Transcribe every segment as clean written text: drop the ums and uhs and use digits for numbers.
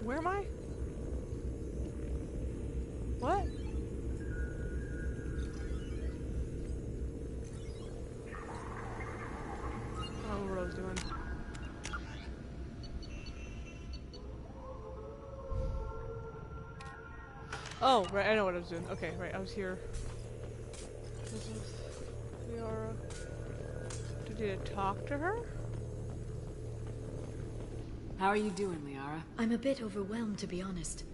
Where am I? What? I don't know what I was doing. Oh, right, I know what I was doing. Okay, right, I was here. This is Liara. Did you talk to her? How are you doing, Liara? I'm a bit overwhelmed, to be honest.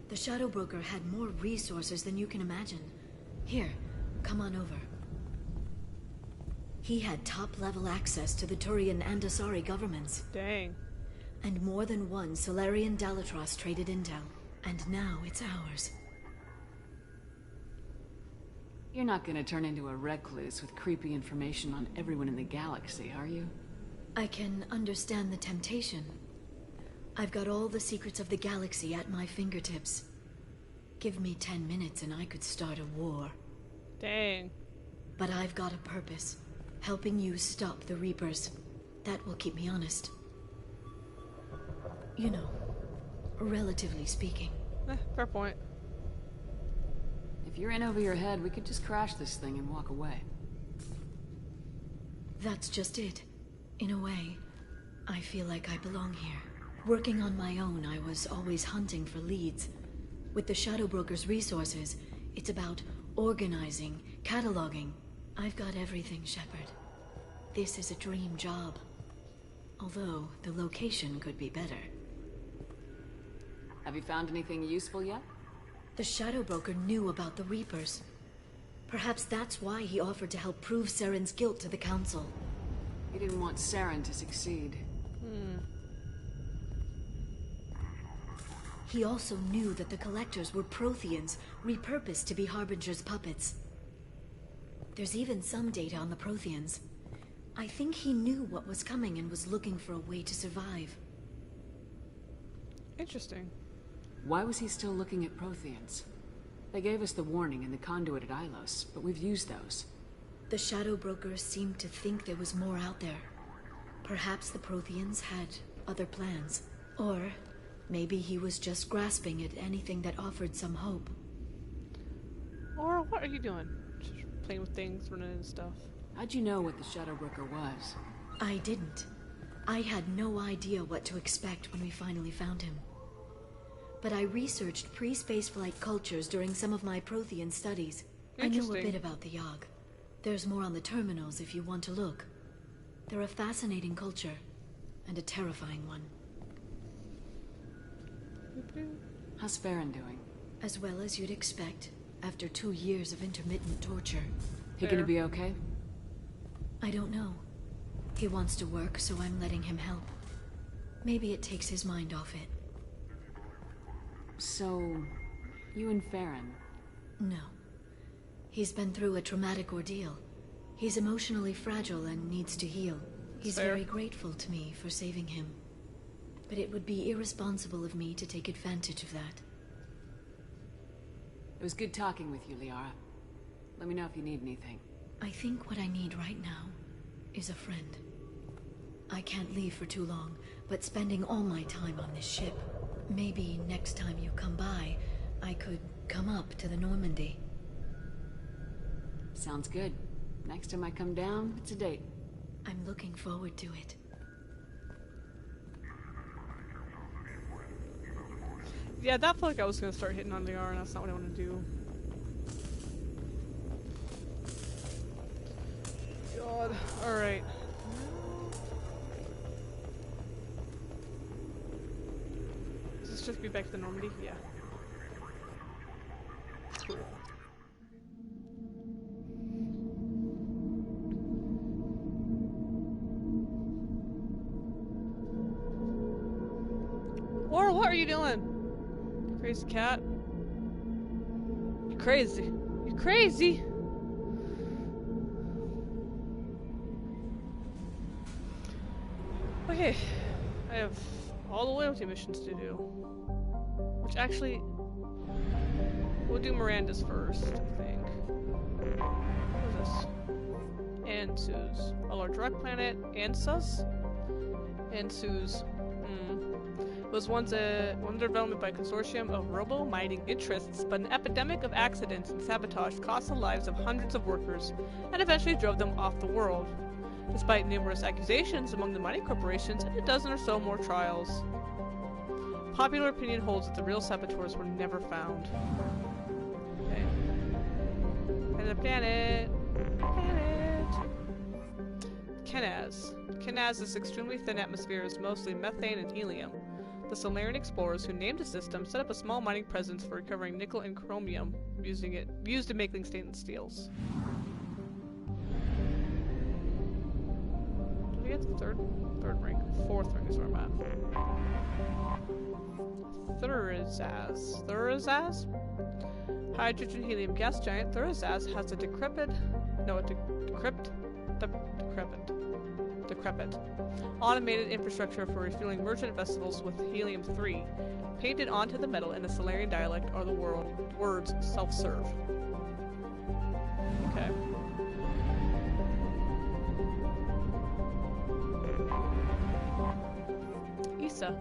The Shadow Broker had more resources than you can imagine. Here, come on over. He had top-level access to the Turian and Asari governments. Dang. And more than one Solarian Dalatros traded intel. And now it's ours. You're not gonna turn into a recluse with creepy information on everyone in the galaxy, are you? I can understand the temptation. I've got all the secrets of the galaxy at my fingertips. Give me 10 minutes and I could start a war. Dang. But I've got a purpose. Helping you stop the Reapers. That will keep me honest. You know, relatively speaking. Fair point. If you're in over your head, we could just crash this thing and walk away. That's just it. In a way, I feel like I belong here. Working on my own, I was always hunting for leads. With the Shadow Broker's resources, it's about organizing, cataloging. I've got everything, Shepard. This is a dream job. Although, the location could be better. Have you found anything useful yet? The Shadow Broker knew about the Reapers. Perhaps that's why he offered to help prove Saren's guilt to the Council. He didn't want Saren to succeed. He also knew that the Collectors were Protheans, repurposed to be Harbinger's puppets. There's even some data on the Protheans. I think he knew what was coming and was looking for a way to survive. Interesting. Why was he still looking at Protheans? They gave us the warning in the conduit at Ilos, but we've used those. The Shadow Broker seemed to think there was more out there. Perhaps the Protheans had other plans. Or maybe he was just grasping at anything that offered some hope. Or what are you doing? Just playing with things, running into stuff. How'd you know what the Shadow Broker was? I didn't. I had no idea what to expect when we finally found him. But I researched pre-spaceflight cultures during some of my Prothean studies. I know a bit about the Yogg. There's more on the terminals if you want to look. They're a fascinating culture, and a terrifying one. How's Farron doing? As well as you'd expect, after 2 years of intermittent torture. He gonna be okay? I don't know. He wants to work, so I'm letting him help. Maybe it takes his mind off it. So, you and Farron? No. He's been through a traumatic ordeal. He's emotionally fragile and needs to heal. He's very grateful to me for saving him. But it would be irresponsible of me to take advantage of that. It was good talking with you, Liara. Let me know if you need anything. I think what I need right now is a friend. I can't leave for too long, but spending all my time on this ship. Maybe next time you come by, I could come up to the Normandy. Sounds good. Next time I come down, it's a date. I'm looking forward to it. Yeah, that felt like I was gonna start hitting on Liara, and that's not what I want to do. God. Alright. Does this just be back to the Normandy? Yeah. Cool. Laura, what are you doing? Crazy cat. You're crazy. You're crazy! Okay. I have all the loyalty missions to do. Which actually... We'll do Miranda's first, I think. What is this? Ansu's. A large rock planet. Ansus? Ansu's. was once under development by a consortium of robo-mining interests, but an epidemic of accidents and sabotage cost the lives of hundreds of workers and eventually drove them off the world. Despite numerous accusations among the mining corporations and a dozen or so more trials, popular opinion holds that the real saboteurs were never found. Okay. And the planet. Kenaz. Kenaz's extremely thin atmosphere is mostly methane and helium. The Solarian explorers who named the system set up a small mining presence for recovering nickel and chromium, used in making stainless steels. Did we get the third ring? Fourth ring is where I'm at. Thurizaz? Hydrogen helium gas giant Thurizaz has a decrepit automated infrastructure for refueling merchant vessels with helium-3. Painted onto the metal in the Solarian dialect are the words self-serve. Okay. Issa.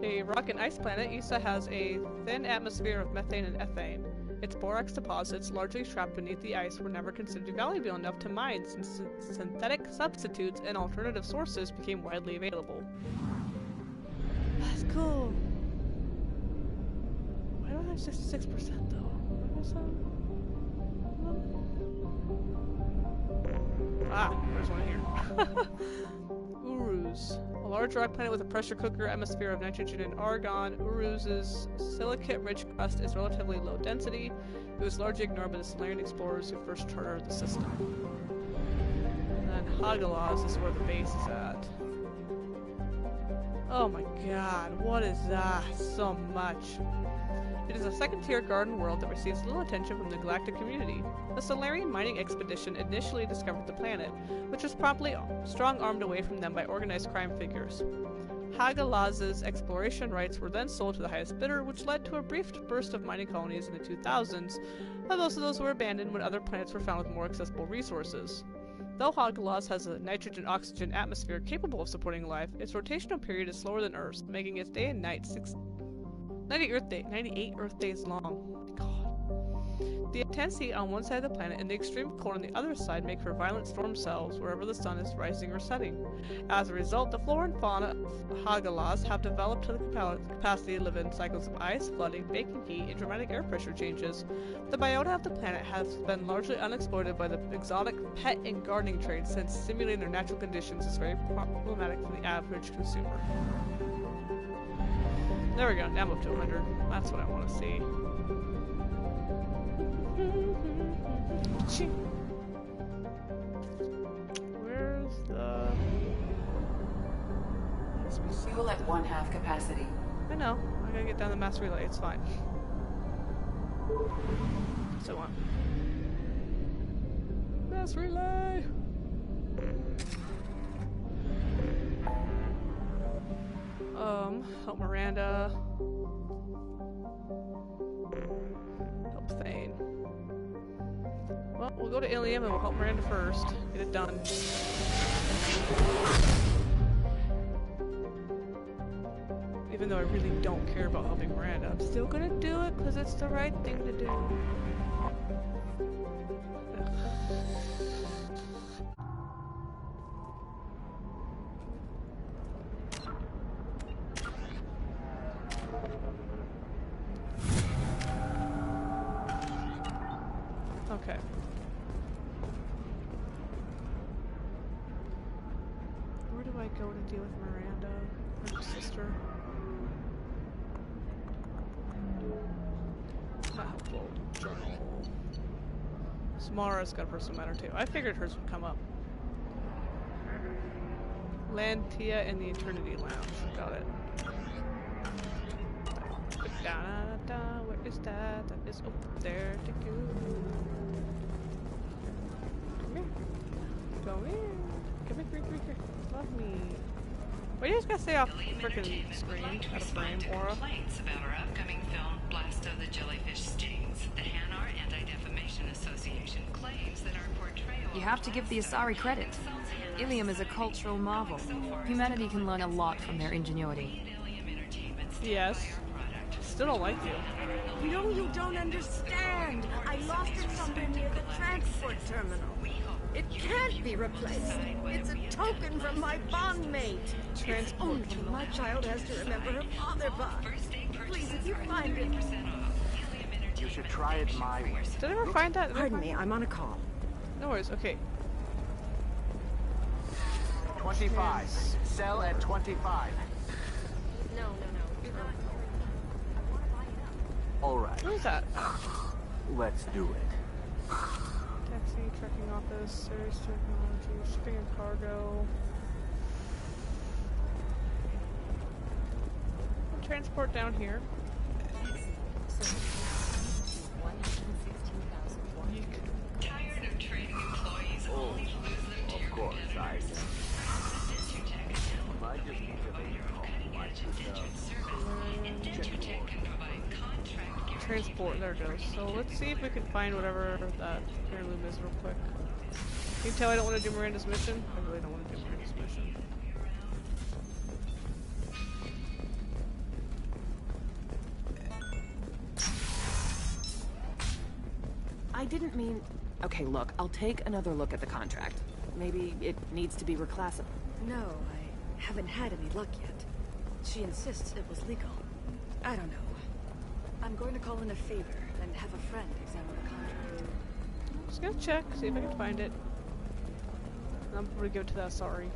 A rock and ice planet, Issa has a thin atmosphere of methane and ethane. Its borax deposits, largely trapped beneath the ice, were never considered valuable enough to mine since synthetic substitutes and alternative sources became widely available. That's cool. Why do I have 66% though? What was that? Ah, there's one here. Uruz. A large rock planet with a pressure cooker atmosphere of nitrogen and argon, Uruz's silicate-rich crust is relatively low density. It was largely ignored by the Solarian explorers who first charted the system. And then Hagalaz is where the base is at. Oh my god, what is that? So much. It is a second-tier garden world that receives little attention from the galactic community. A Solarian mining expedition initially discovered the planet, which was promptly strong-armed away from them by organized crime figures. Hagalaz's exploration rights were then sold to the highest bidder, which led to a brief burst of mining colonies in the 2000s, but most of those were abandoned when other planets were found with more accessible resources. Though Hagalaz has a nitrogen-oxygen atmosphere capable of supporting life, its rotational period is slower than Earth's, making its day and night 98 Earth days long. God. The intense heat on one side of the planet and the extreme cold on the other side make for violent storm cells wherever the sun is rising or setting. As a result, the flora and fauna of Hagalaz have developed to the capacity to live in cycles of ice, flooding, baking heat, and dramatic air pressure changes. The biota of the planet has been largely unexploited by the exotic pet and gardening trade, since simulating their natural conditions is very problematic for the average consumer. There we go, now I'm up to 100. That's what I want to see. Where's the... Fuel at 1/2 capacity. I know. I gotta get down the mass relay. It's fine. So on. Mass relay! Help Miranda. Help Thane. Well, we'll go to Ilium and we'll help Miranda first. Get it done. Even though I really don't care about helping Miranda, I'm still gonna do it because it's the right thing to do. Okay. Where do I go to deal with Miranda? Her sister? Not helpful. Journal. Samara's got a personal matter too. I figured hers would come up. Lantia in the Eternity Lounge. Got it. Da-da-da-da. Where is that? That is over there to go. Come here. Come here. Come here. Love me. Why do you guys gotta stay off the frickin' screen out of frame, Aura? Complaints about our upcoming film, Blast of the Jellyfish Stings. The Hanar Anti-Defamation Association claims that our portrayal... You have to give the Asari credit. Ilium is a cultural marvel. Humanity can learn a lot from their ingenuity. Yes. Still don't like you. You know, you don't understand. I lost it somewhere near the transport terminal. It can't be replaced. It's a token from my bondmate. It's only my child has to remember her father by. Please, if you find it... You should try it my way. Did I ever find that? Pardon me, I'm on a call. No worries, okay. 25. Sell at 25. No. All right. What is that? Let's do it. Taxi, trucking office, service technology, shipping and cargo. Transport down here. Tired of training employees only to lose them to your competitors? I just need to make a call. IndentureTech can provide contract Transport, there it goes. So let's see if we can find whatever that heirloom is real quick. Can you tell I don't want to do Miranda's mission? I really don't want to do Miranda's mission. I didn't mean... Okay, look, I'll take another look at the contract. Maybe it needs to be reclassified. No, I haven't had any luck yet. She insists it was legal. I don't know. I'm going to call in a favor and have a friend examine the contract. Just gonna check, see if I can find it. I'm gonna give it to that, sorry.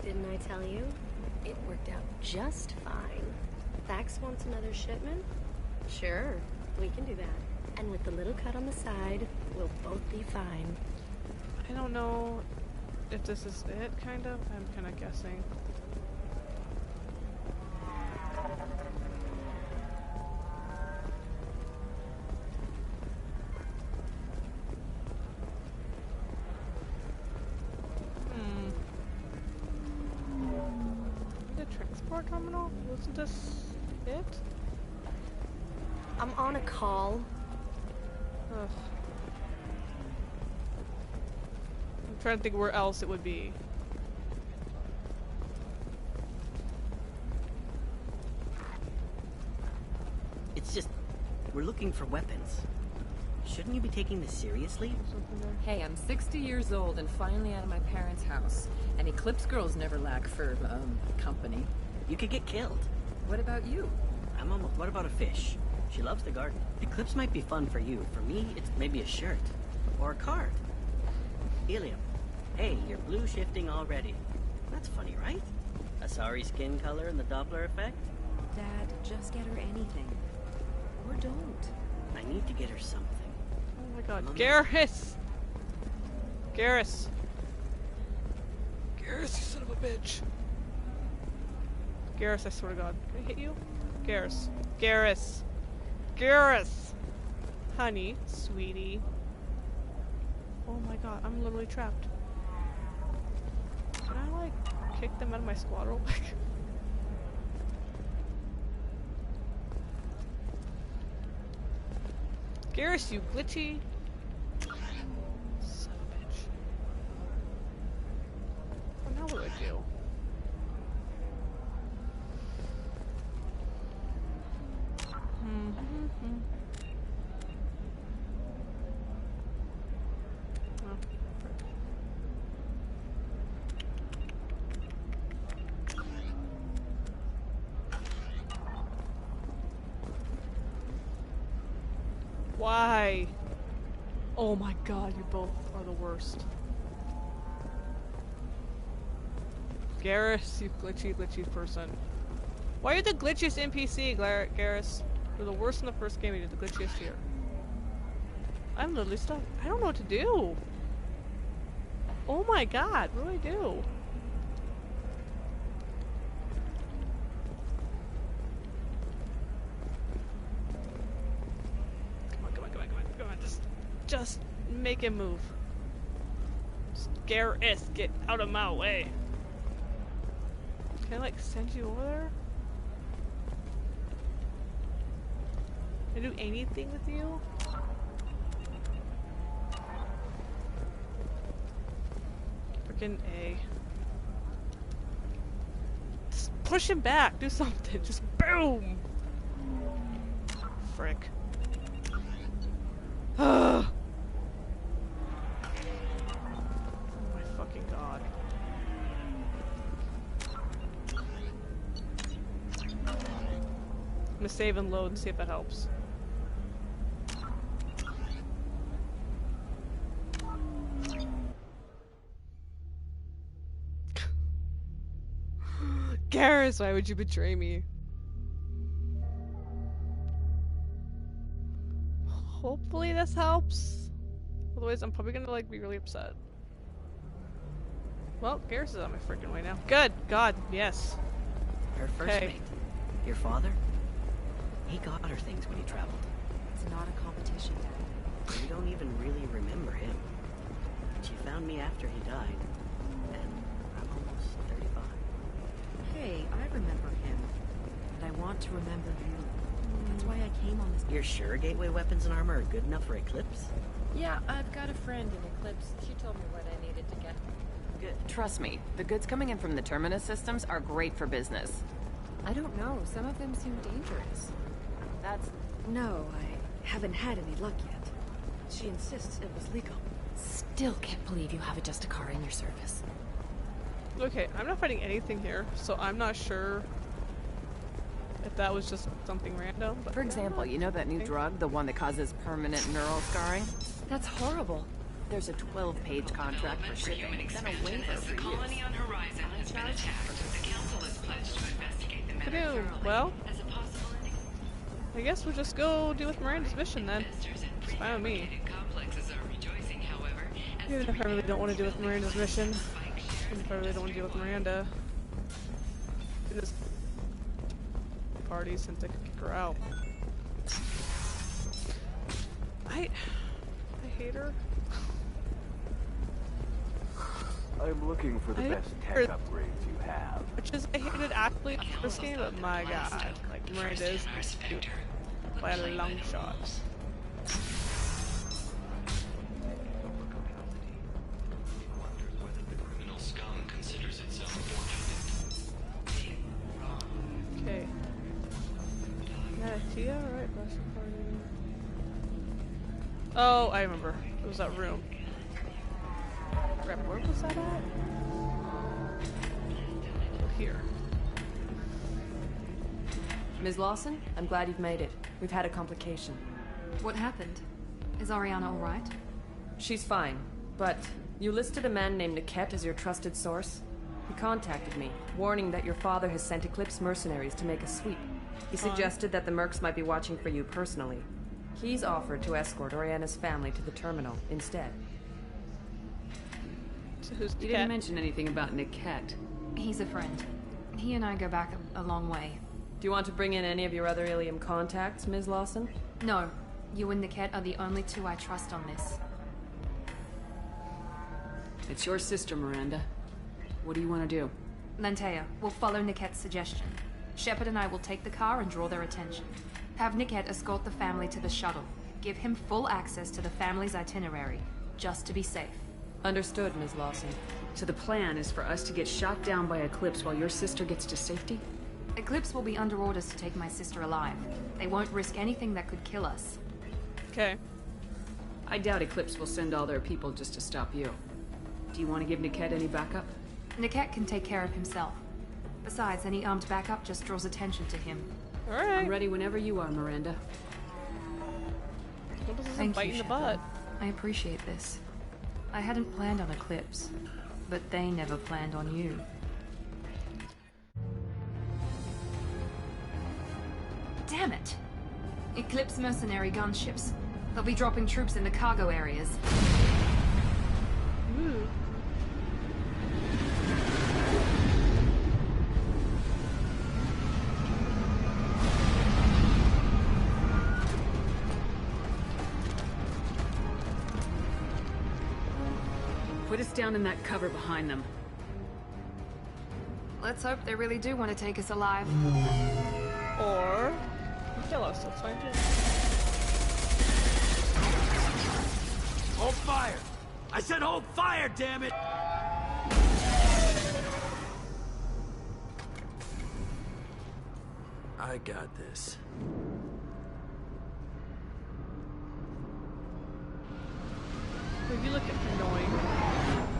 Didn't I tell you? It worked out just fine. Fax wants another shipment? Sure, we can do that. And with the little cut on the side, we'll both be fine. I don't know if this is it, kind of. I'm kind of guessing. The transport terminal? Wasn't this it? I'm on a call. Ugh. I'm trying to think where else it would be. It's just, we're looking for weapons. Shouldn't you be taking this seriously? Something there. Hey, I'm 60 years old and finally out of my parents' house. And Eclipse girls never lack for, company. You could get killed. What about you? What about a fish? She loves the garden. Eclipse might be fun for you. For me, it's maybe a shirt. Or a card. Helium. Hey, you're blue shifting already. That's funny, right? A sorry skin color and the Doppler effect? Dad, just get her anything. Or don't. I need to get her something. Oh my god. Mama. Garrus! Garrus! Garrus, you son of a bitch! Garrus, I swear to god. Can I hit you? Garrus. Garrus! Garrus! Honey, sweetie. Oh my god, I'm literally trapped. Can I, like, kick them out of my squad real quick? Garrus, you glitchy son of a bitch. Well, now what do I do? Oh, frick. Why? Oh my god, you both are the worst. Garrus, you glitchy person. Why are you the glitchiest NPC, Garrus? You're the worst in the first game, you're the glitchiest here. I'm literally stuck. I don't know what to do. Oh my god, what do I do? Come on, just make him move. Garrus, get out of my way. Can I like send you over there? Can I do anything with you? Freaking A. Just push him back. Do something. Just boom. Frick. Oh my fucking god. I'm gonna save and load and see if that helps. Garrus, why would you betray me? Hopefully this helps. Otherwise, I'm probably gonna like be really upset. Well, Garrus is on my freaking way now. Good! God, yes. Her first mate. Your father? He got her things when he traveled. It's not a competition, Dad. You don't even really remember him. She found me after he died. And I'm almost 35. Hey, I remember him. And I want to remember you. That's why I came on this. You're sure gateway weapons and armor are good enough for Eclipse? Yeah, I've got a friend in Eclipse. She told me what I needed to get. Good. Trust me, the goods coming in from the Terminus systems are great for business. I don't know. Some of them seem dangerous. That's... No, I haven't had any luck yet. She insists it was legal. Still can't believe you have a Justicar in your service. Okay, I'm not fighting anything here, so I'm not sure if that was just something random. But For example, you know that new drug, the one that causes permanent neural scarring? That's horrible. There's a 12-page contract for shipping, then a waiver for use. Colony on Horizon has been attacked. The council is pledged to investigate the matter Ba-doom. thoroughly. Well, As a possible ending, I guess we'll just go deal with Miranda's mission then. investors in It's fine with me. prefabricated complexes are rejoicing, however, as Even if I really don't want to deal with Miranda's mission. spike shares Even if I really don't want to deal with Miranda. In this party since I could kick her out. I hate her. I'm looking for the I best tech heard- upgrades you have. Which is, I hated actually in the first game, but my god. Like, Miranda is cute by a long shot. Okay. Yeah, Tia, right? Russian party. Oh, I remember. It was that room. Crap, where was that at? Here. Ms. Lawson, I'm glad you've made it. We've had a complication. What happened? Is Ariana alright? She's fine, but you listed a man named Niket as your trusted source. He contacted me, warning that your father has sent Eclipse mercenaries to make a sweep. He suggested that the Mercs might be watching for you personally. He's offered to escort Oriana's family to the terminal instead. So who's the You cat? didn't mention anything about Niket. He's a friend. He and I go back a long way. Do you want to bring in any of your other Ilium contacts, Ms. Lawson? No, you and Niket are the only two I trust on this. It's your sister, Miranda. What do you want to do? Lantea, we'll follow Niket's suggestion. Shepard and I will take the car and draw their attention. Have Niket escort the family to the shuttle. Give him full access to the family's itinerary, just to be safe. Understood, Ms. Lawson. So the plan is for us to get shot down by Eclipse while your sister gets to safety? Eclipse will be under orders to take my sister alive. They won't risk anything that could kill us. Okay. I doubt Eclipse will send all their people just to stop you. Do you want to give Niket any backup? Niket can take care of himself. Besides, any armed backup just draws attention to him. Alright. I'm ready whenever you are, Miranda. What is this, a Thank bite you, in the Shepard. butt? I appreciate this. I hadn't planned on Eclipse, but they never planned on you. Damn it! Eclipse mercenary gunships. They'll be dropping troops in the cargo areas. Ooh. Put us down in that cover behind them. Let's hope they really do want to take us alive. Or kill us, that's fine too. Hold fire! I said hold fire, damn it! I got this. Well, you look annoying.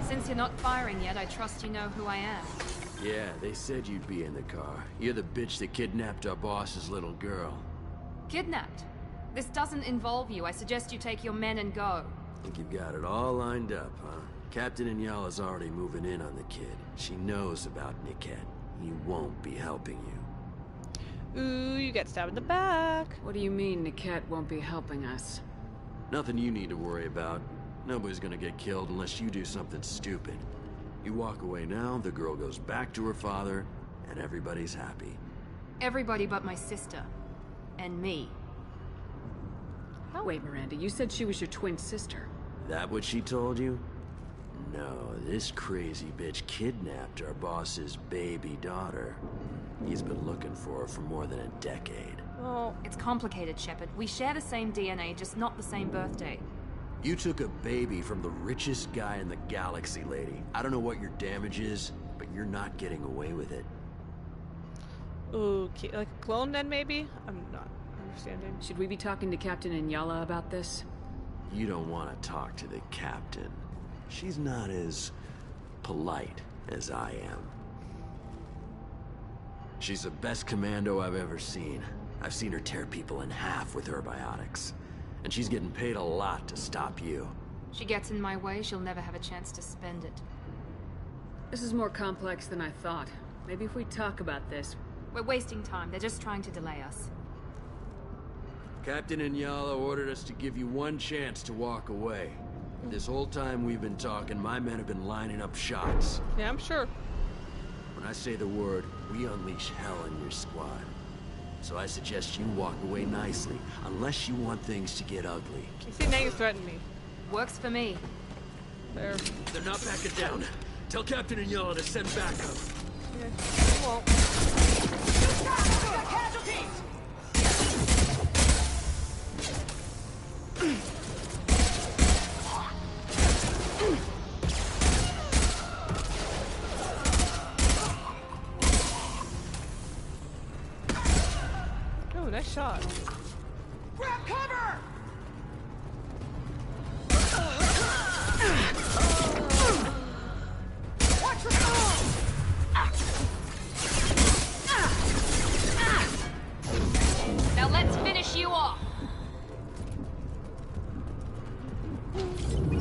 Since you're not firing yet, I trust you know who I am. Yeah, they said you'd be in the car. You're the bitch that kidnapped our boss's little girl. Kidnapped? This doesn't involve you. I suggest you take your men and go. Think you've got it all lined up, huh? Captain Inyala's already moving in on the kid. She knows about Niket. He won't be helping you. Ooh, you got stabbed in the back. What do you mean Niket won't be helping us? Nothing you need to worry about. Nobody's gonna get killed unless you do something stupid. You walk away now, the girl goes back to her father, and everybody's happy. Everybody but my sister. And me. Wait, Miranda, you said she was your twin sister. That what she told you? No, this crazy bitch kidnapped our boss's baby daughter. He's been looking for her for more than a decade. Well, it's complicated, Shepard. We share the same DNA, just not the same birthday. You took a baby from the richest guy in the galaxy, lady. I don't know what your damage is, but you're not getting away with it. Okay, like a clone then maybe? I'm not understanding. Should we be talking to Captain Inyala about this? You don't want to talk to the captain. She's not as polite as I am. She's the best commando I've ever seen. I've seen her tear people in half with her biotics. And she's getting paid a lot to stop you. She gets in my way, she'll never have a chance to spend it. This is more complex than I thought. Maybe if we talk about this... We're wasting time. They're just trying to delay us. Captain Inyala ordered us to give you one chance to walk away. This whole time we've been talking, my men have been lining up shots. Yeah, I'm sure. When I say the word, we unleash hell on your squad. So I suggest you walk away nicely, unless you want things to get ugly. You see, now you threaten me. Works for me. There. They're not backing down. Tell Captain Inyala to send backup. Yeah, you won't. Oh, nice shot. Grab cover! Watch your Now let's finish you off!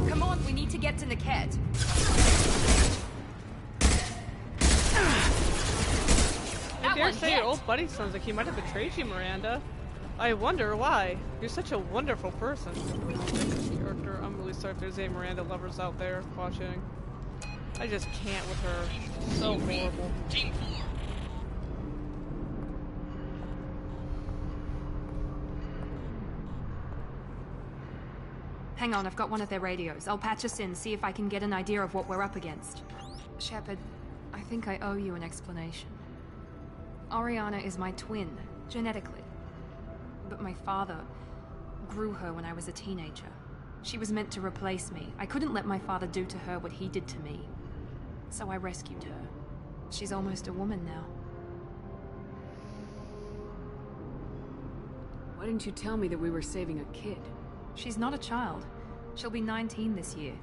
Come on, we need to get to Niket. I dare say your old buddy sounds like he might have betrayed you, Miranda. I wonder why. You're such a wonderful person. Character, I'm really sorry if there's any Miranda lovers out there watching. I just can't with her. She's so horrible. Team 4. Hang on, I've got one of their radios. I'll patch us in, see if I can get an idea of what we're up against. Shepard, I think I owe you an explanation. Oriana is my twin, genetically. But my father grew her when I was a teenager. She was meant to replace me. I couldn't let my father do to her what he did to me. So I rescued her. She's almost a woman now. Why didn't you tell me that we were saving a kid? She's not a child. She'll be 19 this year.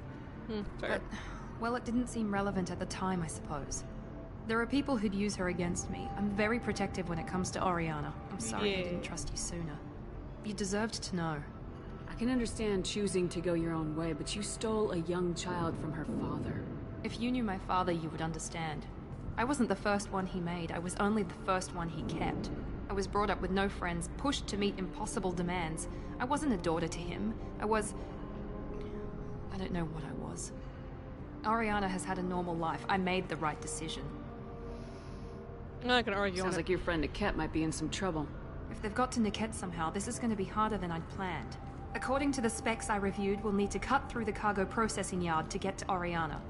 Fair. But, well, it didn't seem relevant at the time, I suppose. There are people who'd use her against me. I'm very protective when it comes to Oriana. I'm sorry I didn't trust you sooner. You deserved to know. I can understand choosing to go your own way, but you stole a young child from her father. If you knew my father, you would understand. I wasn't the first one he made. I was only the first one he kept. I was brought up with no friends, pushed to meet impossible demands. I wasn't a daughter to him. I don't know what I was. Oriana has had a normal life. I made the right decision. I'm not gonna argue on Sounds it. like your friend Niket might be in some trouble. If they've got to Niket somehow, this is going to be harder than I'd planned. According to the specs I reviewed, we'll need to cut through the cargo processing yard to get to Oriana.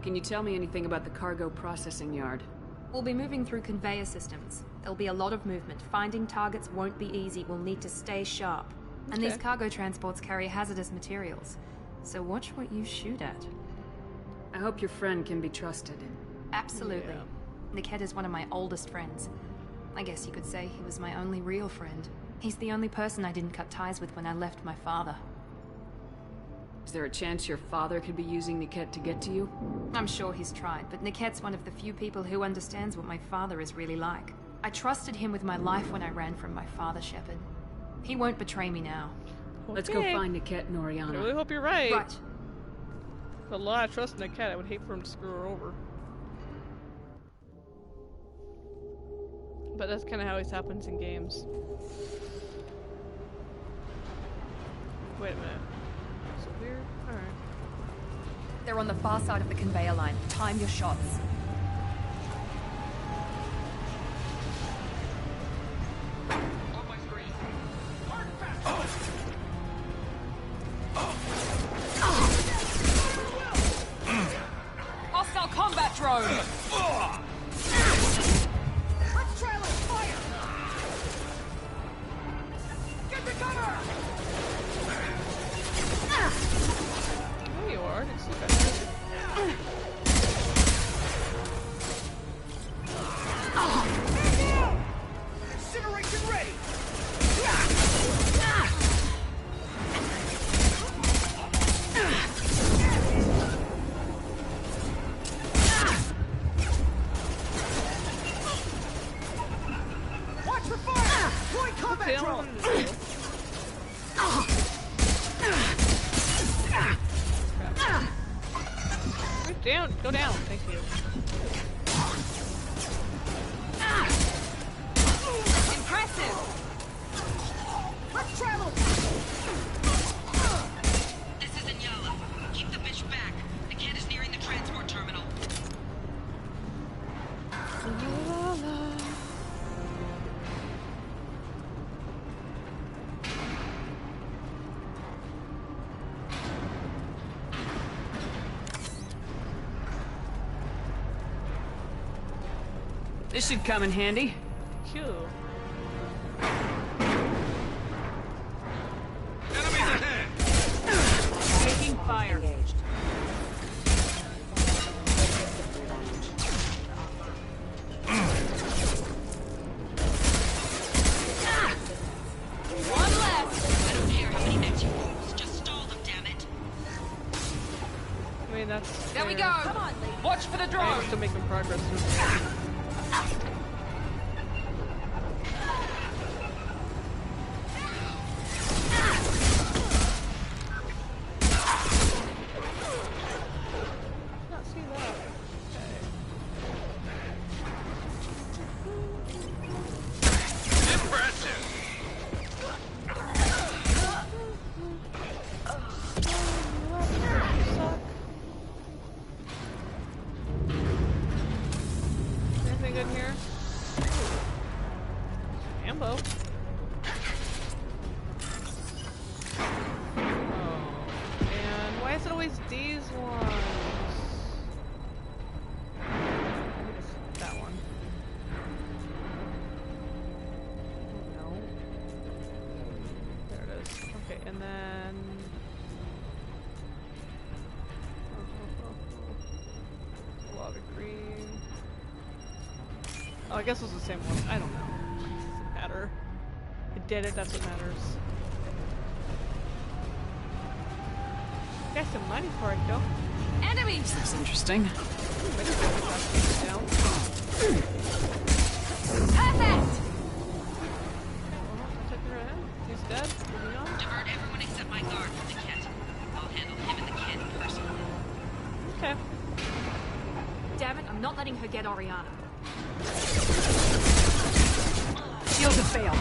Can you tell me anything about the cargo processing yard? We'll be moving through conveyor systems. There'll be a lot of movement. Finding targets won't be easy. We'll need to stay sharp. And these cargo transports carry hazardous materials. So watch what you shoot at. I hope your friend can be trusted. Absolutely. Yeah. Niket is one of my oldest friends. I guess you could say he was my only real friend. He's the only person I didn't cut ties with when I left my father. Is there a chance your father could be using Niket to get to you? I'm sure he's tried, but Niket's one of the few people who understands what my father is really like. I trusted him with my life when I ran from my father, Shepard. He won't betray me now. Okay. Let's go find Niket and Oriana. I really hope you're right. Right. A lot of trust in the cat. I would hate for him to screw her over. But that's kind of how it happens in games. Wait a minute. So weird. Alright. They're on the far side of the conveyor line. Time your shots. On my screen. Hard fast. Hostile combat drone! Let's try with fire. Get the cover. There you are. I didn't see that. Incineration ready. Watch for fire. Deploy combat drone. Down. Go down. Thank you. Impressive! Let's travel. This is Inyala. Keep the bitch back. The kid is nearing the transport terminal. This should come in handy. Q. Enemies ahead. Taking fire. Engaged. One left! I don't care how many mechs you use. Just stall them, damn it. I mean, that's. There we go! fair. Come on, Lee. Watch for the I am drone! still making progress. Not see that. Impressive. Anything good here? Ambo. Oh, and why is it always these ones? I think it's that one. No. There it is. Okay, and then. Lava green. Oh, I guess it's the same one. I don't know. Doesn't matter. I did it, that's what matters. Got some money for it, though. Enemies! That's interesting. Down. Perfect! Took her in. He's dead. Moving on. Divert everyone except my guard from the kid. I'll handle him and the kid personally. Okay. Damn it, I'm not letting her get Oriana. Shields have failed.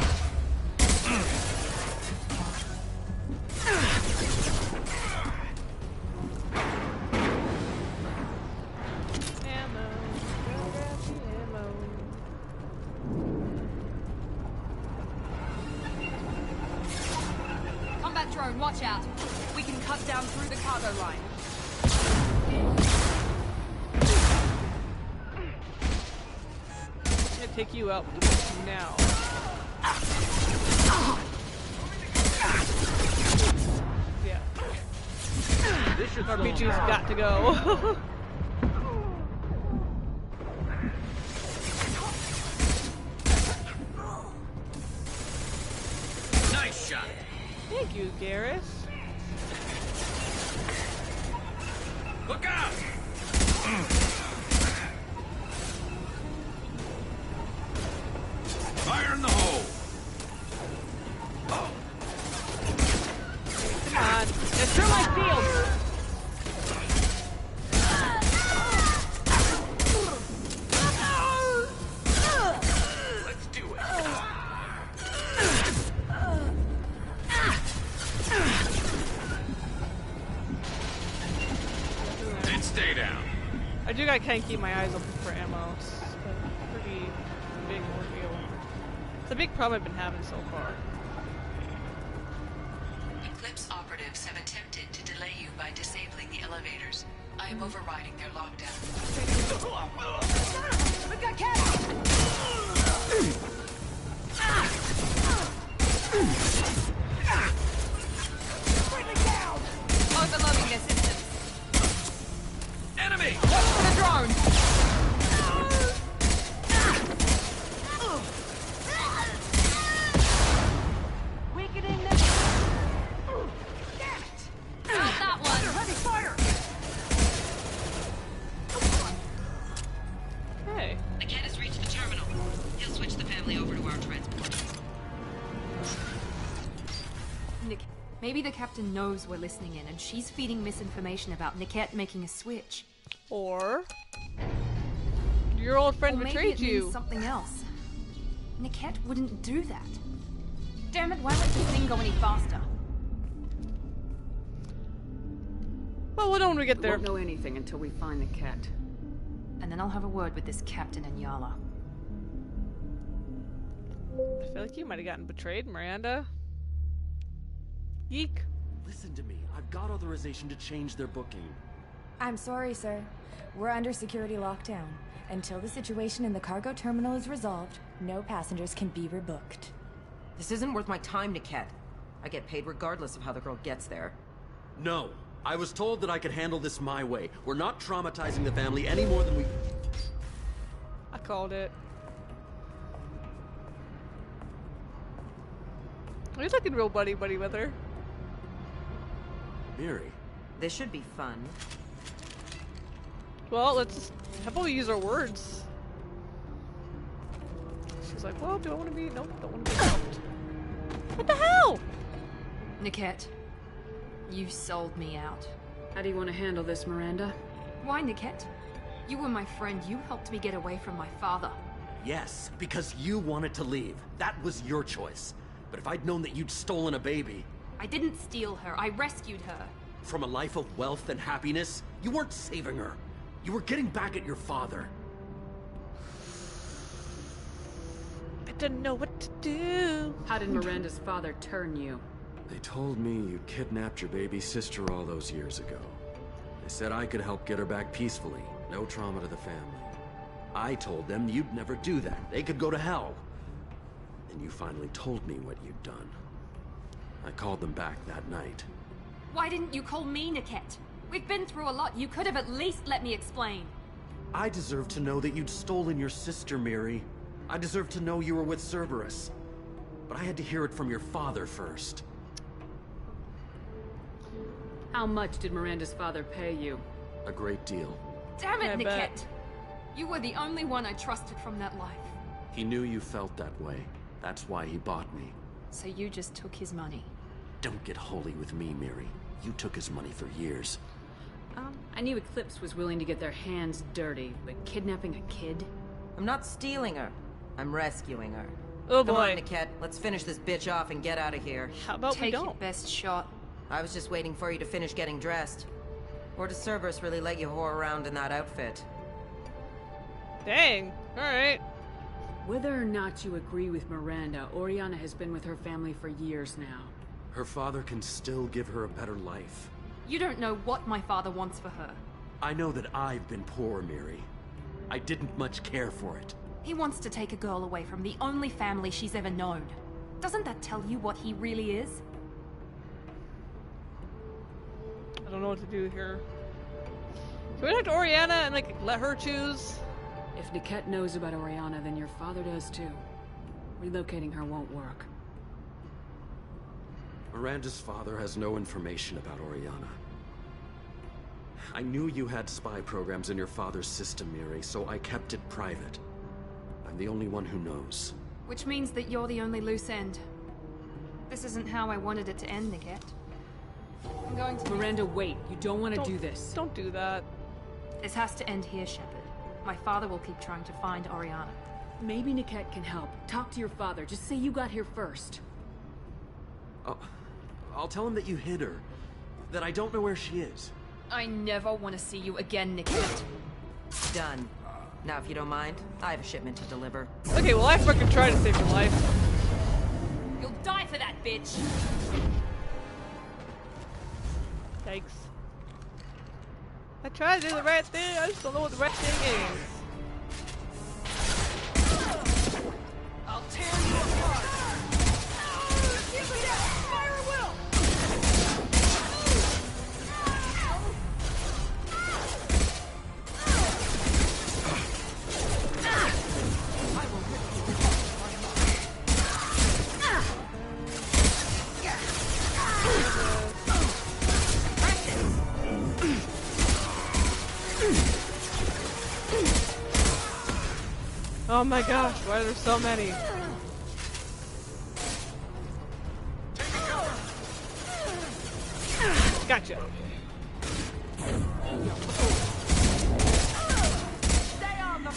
Ammo. Go grab the ammo. Combat drone, watch out. We can cut down through the cargo line. I'm gonna take you out now. Yeah. This should RPG's got to go. Nice shot. Thank you, Garrus. Look out! Fire in the hole! Come on. Destroy my field! Let's do it. And stay down. I do gotta kind of keep my eyes open for ammo. It's a pretty big ordeal. It's a big problem I've been having so far. Eclipse operatives have attempted to delay you by disabling the elevators. I am overriding their lockdown. We've got cats! Down! Overloading their systems. Enemy! Watch for the drone! Weakening them! Damn it! Got that one! Heavy fire! Hey. The cat has reached the terminal. He'll switch the family over to our transport. Nick, maybe the captain knows we're listening in and she's feeding misinformation about Niket making a switch. Or your old friend Or maybe betrayed it you. means something else. Niket wouldn't do that. Damn it, why let this thing go any faster? Well, we'll know when we get We there. won't know anything until we find the cat. And then I'll have a word with this captain and Yala. I feel like you might have gotten betrayed, Miranda. Yeek. Listen to me. I've got authorization to change their booking. I'm sorry, sir. We're under security lockdown. Until the situation in the cargo terminal is resolved, no passengers can be rebooked. This isn't worth my time, Niket. I get paid regardless of how the girl gets there. No. I was told that I could handle this my way. We're not traumatizing the family any more than we... I called it. He's looking real buddy-buddy with her. Miri. This should be fun. Well, let's just... How about we use our words? She's like, well, do I want to be... Nope, don't want to be helped. What the hell? Niket, you sold me out. How do you want to handle this, Miranda? Why, Niket? You were my friend. You helped me get away from my father. Yes, because you wanted to leave. That was your choice. But if I'd known that you'd stolen a baby... I didn't steal her. I rescued her. From a life of wealth and happiness, you weren't saving her. You were getting back at your father. I didn't know what to do. How did Miranda's father turn you? They told me you kidnapped your baby sister all those years ago. They said I could help get her back peacefully. No trauma to the family. I told them you'd never do that. They could go to hell. And you finally told me what you'd done. I called them back that night. Why didn't you call me, Niket? We've been through a lot. You could have at least let me explain. I deserve to know that you'd stolen your sister, Miri. I deserve to know you were with Cerberus. But I had to hear it from your father first. How much did Miranda's father pay you? A great deal. Damn it, I Niket! bet. You were the only one I trusted from that life. He knew you felt that way. That's why he bought me. So you just took his money. Don't get holy with me, Miri. You took his money for years. I knew Eclipse was willing to get their hands dirty, but kidnapping a kid? I'm not stealing her. I'm rescuing her. Oh Come boy. on, Niket. Let's finish this bitch off and get out of here. How about we Take your don't? best shot. I was just waiting for you to finish getting dressed. Or does Cerberus really let you whore around in that outfit? Dang. Alright. Whether or not you agree with Miranda, Oriana has been with her family for years now. Her father can still give her a better life. You don't know what my father wants for her. I know that I've been poor, Miri. I didn't much care for it. He wants to take a girl away from the only family she's ever known. Doesn't that tell you what he really is? I don't know what to do here. Can we talk to Oriana and, like, let her choose? If Niket knows about Oriana, then your father does too. Relocating her won't work. Miranda's father has no information about Oriana. I knew you had spy programs in your father's system, Miri, so I kept it private. I'm the only one who knows. Which means that you're the only loose end. This isn't how I wanted it to end, Niket. I'm going to... Miranda, wait. You don't want to do this. Don't do that. This has to end here, Shepard. My father will keep trying to find Oriana. Maybe Niket can help. Talk to your father. Just say you got here first. I'll tell him that you hid her. That I don't know where she is. I never want to see you again, Niket. Done. Now, if you don't mind, I have a shipment to deliver. Okay, well, I fucking tried to save your life. You'll die for that, bitch! Yikes. I tried to do the right thing, I just don't know what the right thing is. I'll tear you apart! Give me that! Fire at will! Oh my gosh, why are there so many? Gotcha. Stay on the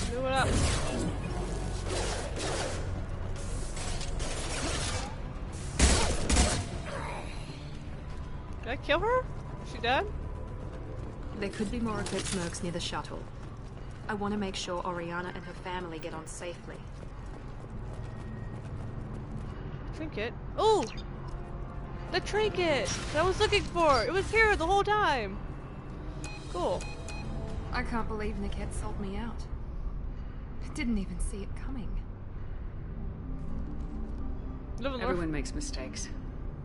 Do it up. Did I kill her? Is she dead? There could be more Eclipse mercs near the shuttle. I want to make sure Oriana and her family get on safely. Trinket? Oh! The trinket that I was looking for! It was here the whole time! Cool. I can't believe Niket sold me out. I didn't even see it coming. Everyone makes mistakes.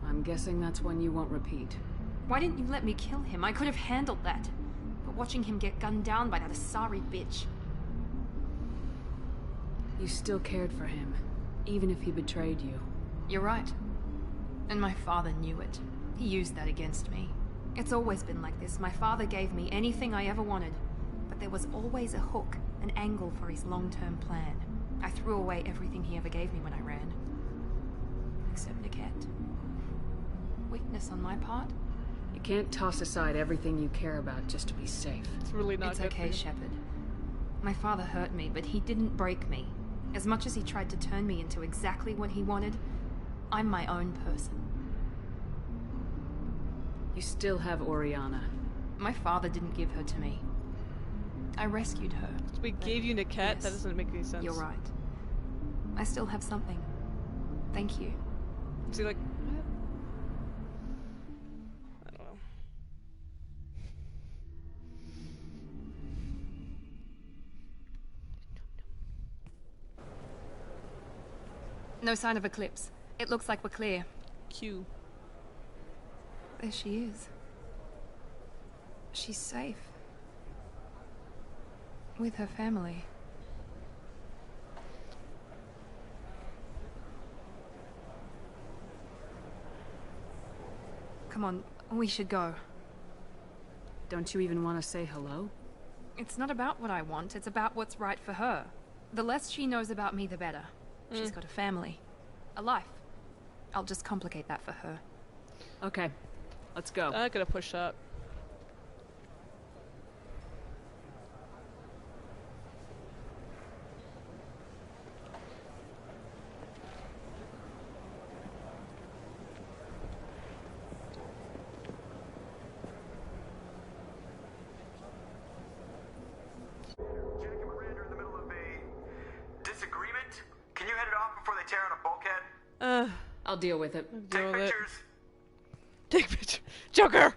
I'm guessing that's one you won't repeat. Why didn't you let me kill him? I could have handled that. But watching him get gunned down by that Asari bitch... You still cared for him, even if he betrayed you. You're right. And my father knew it. He used that against me. It's always been like this. My father gave me anything I ever wanted. But there was always a hook, an angle for his long-term plan. I threw away everything he ever gave me when I ran. Except Niket. Weakness on my part? You can't toss aside everything you care about just to be safe. It's really not It's good okay, for you. Shepard. My father hurt me, but he didn't break me. As much as he tried to turn me into exactly what he wanted, I'm my own person. You still have Oriana. My father didn't give her to me. I rescued her. So we gave you Niket? Yes. That doesn't make any sense. You're right. I still have something. Thank you. See, like, what? I don't know. No sign of Eclipse. It looks like we're clear. Q. There she is. She's safe. With her family. Come on, we should go. Don't you even want to say hello? It's not about what I want, it's about what's right for her. The less she knows about me, the better. She's got a family. A life. I'll just complicate that for her. Okay, let's go. I'm not gonna push up. Jack and Miranda are in the middle of a disagreement. Can you head it off before they tear out a bulkhead? I'll deal with it. Deal with it. Pictures. Take picture. Joker!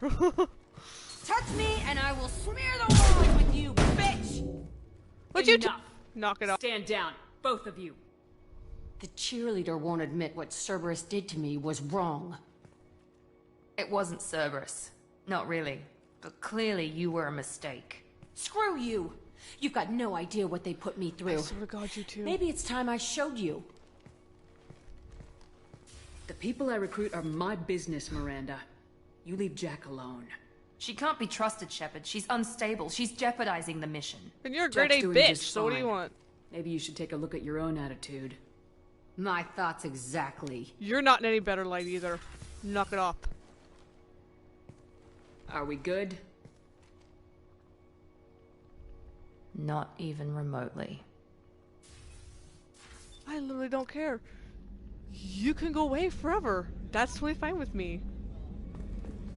Touch me and I will smear the walls with you, bitch! What'd you do? Enough. Knock it off. Stand down, both of you. The cheerleader won't admit what Cerberus did to me was wrong. It wasn't Cerberus. Not really. But clearly you were a mistake. Screw you! You've got no idea what they put me through. I swear to God, you too. Maybe it's time I showed you. The people I recruit are my business, Miranda. You leave Jack alone. She can't be trusted, Shepard. She's unstable. She's jeopardizing the mission. And you're a grade Jack's A doing bitch, just so what do you fine. want? Maybe you should take a look at your own attitude. My thoughts exactly. You're not in any better light either. Knock it off. Are we good? Not even remotely. I literally don't care. You can go away forever. That's totally fine with me.